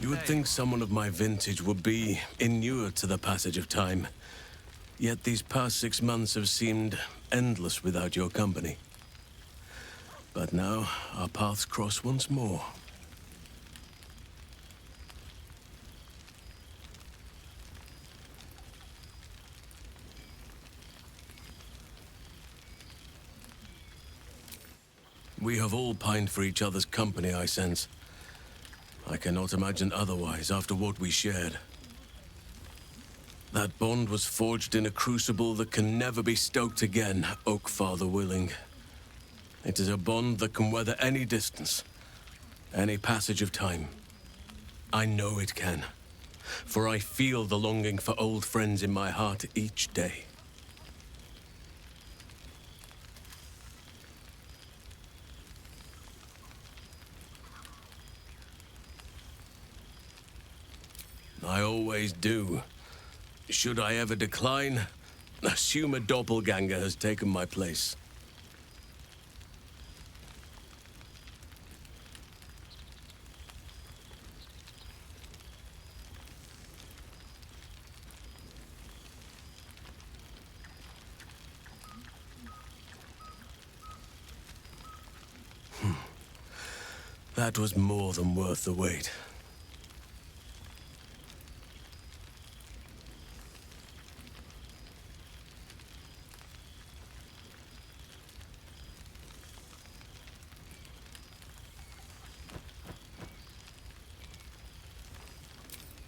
You would think someone of my vintage would be inured to the passage of time. Yet these past 6 months have seemed endless without your company. But now, our paths cross once more. We have all pined for each other's company, I sense. I cannot imagine otherwise after what we shared. That bond was forged in a crucible that can never be stoked again, Oak Father willing. It is a bond that can weather any distance, any passage of time. I know it can, for I feel the longing for old friends in my heart each day. I always do. Should I ever decline, assume a doppelganger has taken my place. That was more than worth the wait.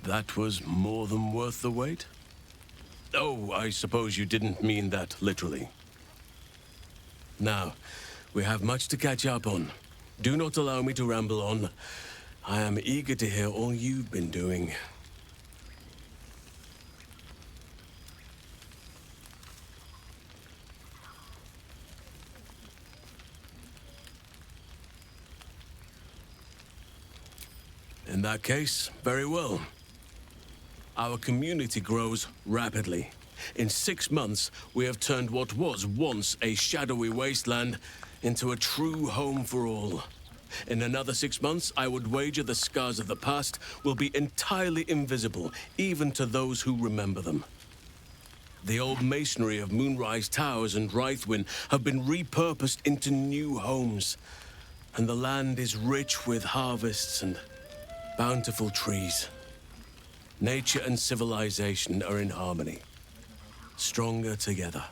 That was more than worth the wait? Oh, I suppose you didn't mean that literally. Now, we have much to catch up on. Do not allow me to ramble on. I am eager to hear all you've been doing. In that case, very well. Our community grows rapidly. In 6 months, we have turned what was once a shadowy wasteland into a true home for all. In another 6 months, I would wager the scars of the past will be entirely invisible, even to those who remember them. The old masonry of Moonrise Towers and Rythwin have been repurposed into new homes, and the land is rich with harvests and bountiful trees. Nature and civilization are in harmony, stronger together.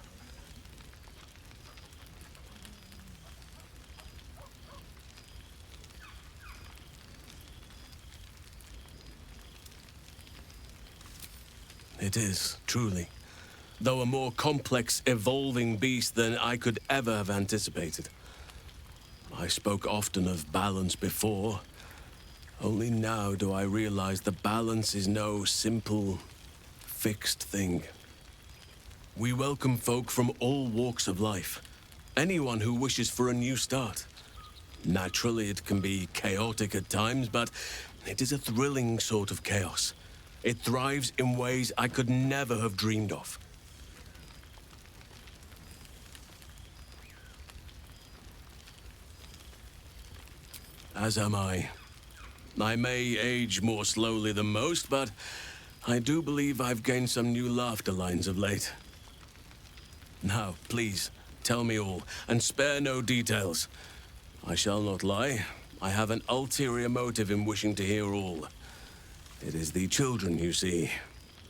It is, truly, though a more complex, evolving beast than I could ever have anticipated. I spoke often of balance before. Only now do I realize the balance is no simple, fixed thing. We welcome folk from all walks of life. Anyone who wishes for a new start. Naturally, it can be chaotic at times, but it is a thrilling sort of chaos. It thrives in ways I could never have dreamed of. As am I. I may age more slowly than most, but I do believe I've gained some new laughter lines of late. Now, please, tell me all, and spare no details. I shall not lie. I have an ulterior motive in wishing to hear all. It is the children, you see,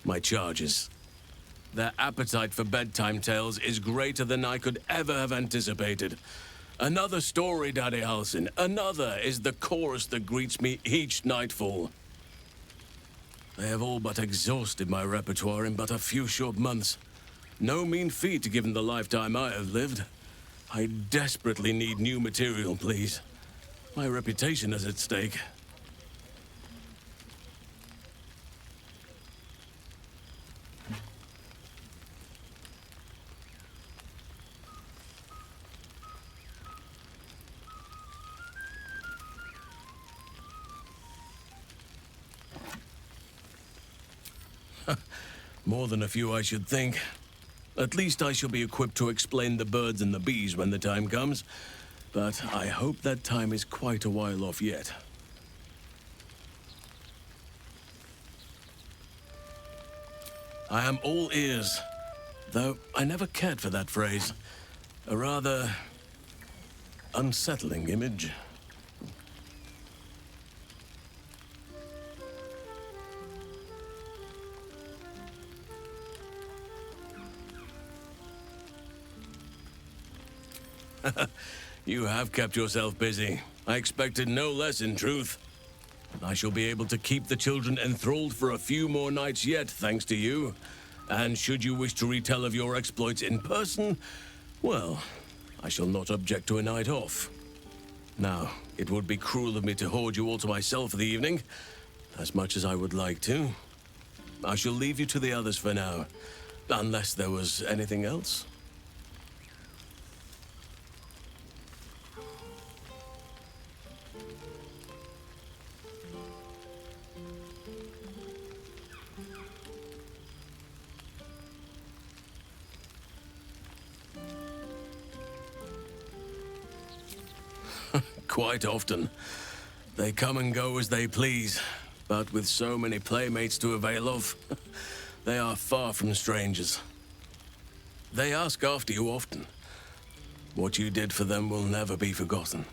my charges. Their appetite for bedtime tales is greater than I could ever have anticipated. Another story, Daddy Halsin. Another is the chorus that greets me each nightfall. They have all but exhausted my repertoire in but a few short months. No mean feat given the lifetime I have lived. I desperately need new material, please. My reputation is at stake. More than a few, I should think. At least I shall be equipped to explain the birds and the bees when the time comes. But I hope that time is quite a while off yet. I am all ears, though I never cared for that phrase. A rather unsettling image. You have kept yourself busy. I expected no less, in truth. I shall be able to keep the children enthralled for a few more nights yet, thanks to you. And should you wish to retell of your exploits in person, well, I shall not object to a night off. Now, it would be cruel of me to hoard you all to myself for the evening, as much as I would like to. I shall leave you to the others for now, unless there was anything else. Quite often. They come and go as they please, but with so many playmates to avail of, they are far from strangers. They ask after you often. What you did for them will never be forgotten.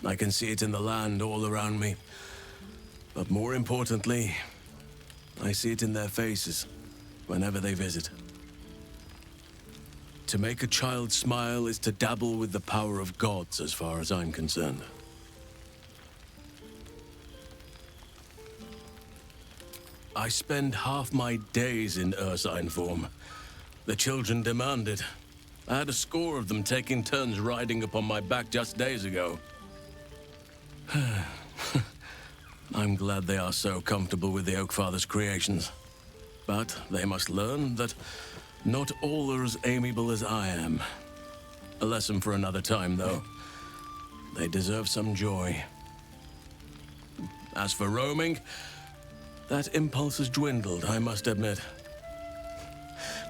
I can see it in the land all around me. But more importantly, I see it in their faces whenever they visit. To make a child smile is to dabble with the power of gods, as far as I'm concerned. I spend half my days in ursine form. The children demand it. I had a score of them taking turns riding upon my back just days ago. I'm glad they are so comfortable with the Oak Father's creations. But they must learn that not all are as amiable as I am. A lesson for another time, though. They deserve some joy. As for roaming, that impulse has dwindled, I must admit.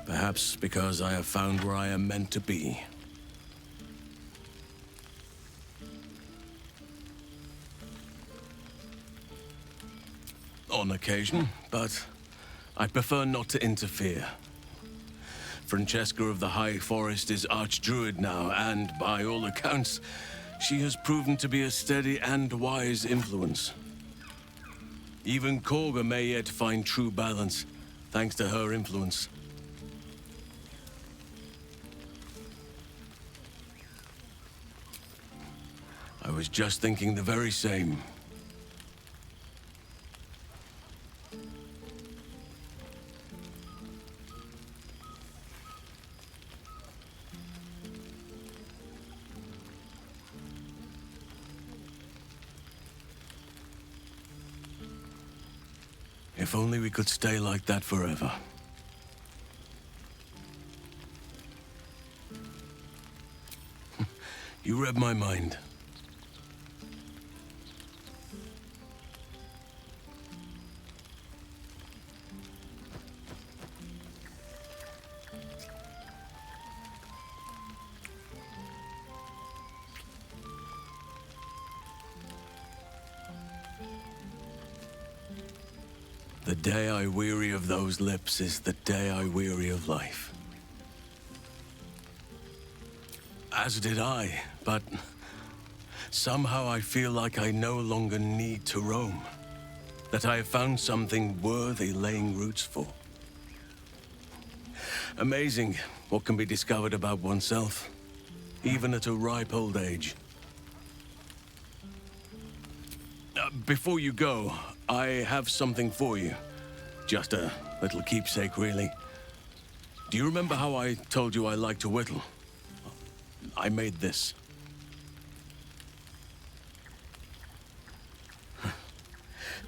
Perhaps because I have found where I am meant to be. On occasion, but I prefer not to interfere. Francesca of the High Forest is Archdruid now, and by all accounts, she has proven to be a steady and wise influence. Even Korga may yet find true balance, thanks to her influence. I was just thinking the very same. If only we could stay like that forever. You read my mind. The day I weary of those lips is the day I weary of life. As did I, but somehow I feel like I no longer need to roam. That I have found something worthy laying roots for. Amazing what can be discovered about oneself, even at a ripe old age. Before you go, I have something for you. Just a little keepsake, really. Do you remember how I told you I like to whittle? I made this.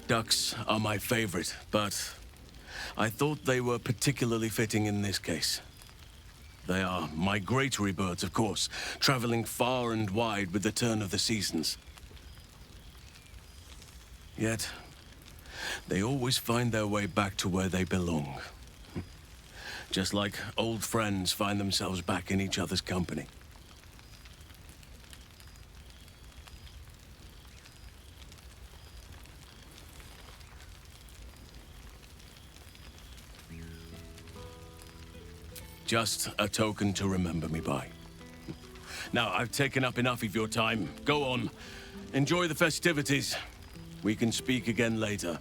Ducks are my favorite, but I thought they were particularly fitting in this case. They are migratory birds, of course, traveling far and wide with the turn of the seasons. Yet, they always find their way back to where they belong. Just like old friends find themselves back in each other's company. Just a token to remember me by. Now, I've taken up enough of your time. Go on. Enjoy the festivities. We can speak again later.